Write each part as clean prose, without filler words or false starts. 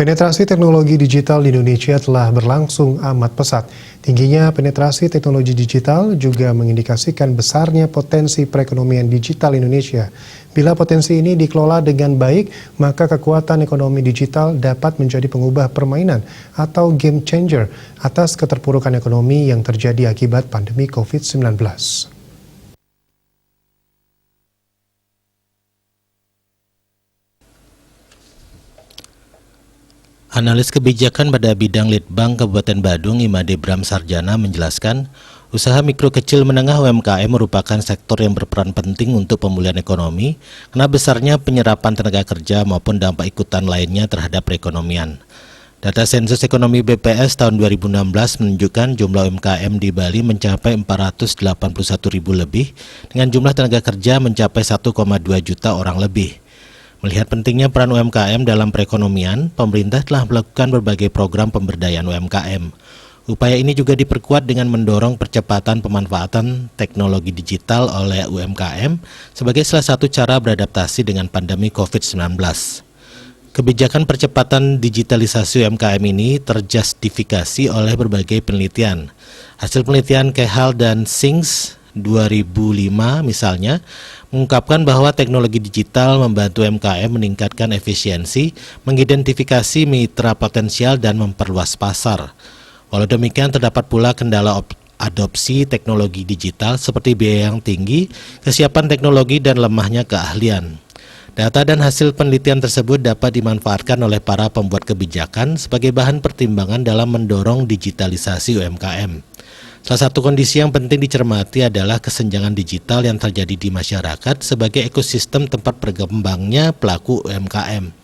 Penetrasi teknologi digital di Indonesia telah berlangsung amat pesat. Tingginya penetrasi teknologi digital juga mengindikasikan besarnya potensi perekonomian digital Indonesia. Bila potensi ini dikelola dengan baik, maka kekuatan ekonomi digital dapat menjadi pengubah permainan atau game changer atas keterpurukan ekonomi yang terjadi akibat pandemi COVID-19. Analis kebijakan pada bidang Litbang Kabupaten Badung, Imade Bram Sarjana menjelaskan, usaha mikro kecil menengah UMKM merupakan sektor yang berperan penting untuk pemulihan ekonomi karena besarnya penyerapan tenaga kerja maupun dampak ikutan lainnya terhadap perekonomian. Data sensus ekonomi BPS tahun 2016 menunjukkan jumlah UMKM di Bali mencapai 481.000 lebih dengan jumlah tenaga kerja mencapai 1,2 juta orang lebih. Melihat pentingnya peran UMKM dalam perekonomian, pemerintah telah melakukan berbagai program pemberdayaan UMKM. Upaya ini juga diperkuat dengan mendorong percepatan pemanfaatan teknologi digital oleh UMKM sebagai salah satu cara beradaptasi dengan pandemi COVID-19. Kebijakan percepatan digitalisasi UMKM ini terjustifikasi oleh berbagai penelitian. Hasil penelitian Kehal dan Sings 2005 misalnya mengungkapkan bahwa teknologi digital membantu UMKM meningkatkan efisiensi, mengidentifikasi mitra potensial dan memperluas pasar. Walau demikian terdapat pula kendala adopsi teknologi digital seperti biaya yang tinggi, kesiapan teknologi dan lemahnya keahlian. Data dan hasil penelitian tersebut dapat dimanfaatkan oleh para pembuat kebijakan sebagai bahan pertimbangan dalam mendorong digitalisasi UMKM. Salah satu kondisi yang penting dicermati adalah kesenjangan digital yang terjadi di masyarakat sebagai ekosistem tempat berkembangnya pelaku UMKM.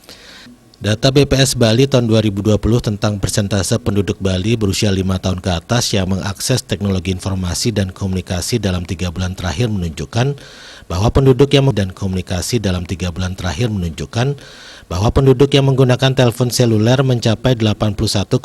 Data BPS Bali tahun 2020 tentang persentase penduduk Bali berusia 5 tahun ke atas yang mengakses teknologi informasi dan komunikasi dalam 3 bulan terakhir menunjukkan bahwa penduduk yang menggunakan telepon seluler mencapai 81,51%,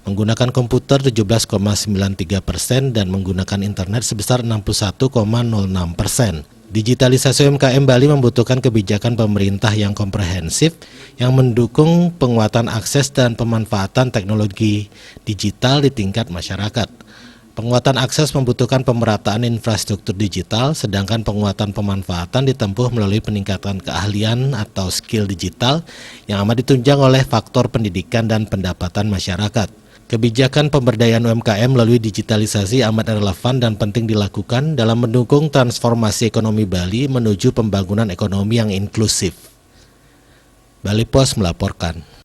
menggunakan komputer 17,93% dan menggunakan internet sebesar 61,06%. Digitalisasi UMKM Bali membutuhkan kebijakan pemerintah yang komprehensif yang mendukung penguatan akses dan pemanfaatan teknologi digital di tingkat masyarakat. Penguatan akses membutuhkan pemerataan infrastruktur digital, sedangkan penguatan pemanfaatan ditempuh melalui peningkatan keahlian atau skill digital yang amat ditunjang oleh faktor pendidikan dan pendapatan masyarakat. Kebijakan pemberdayaan UMKM melalui digitalisasi amat relevan dan penting dilakukan dalam mendukung transformasi ekonomi Bali menuju pembangunan ekonomi yang inklusif. Bali Pos melaporkan.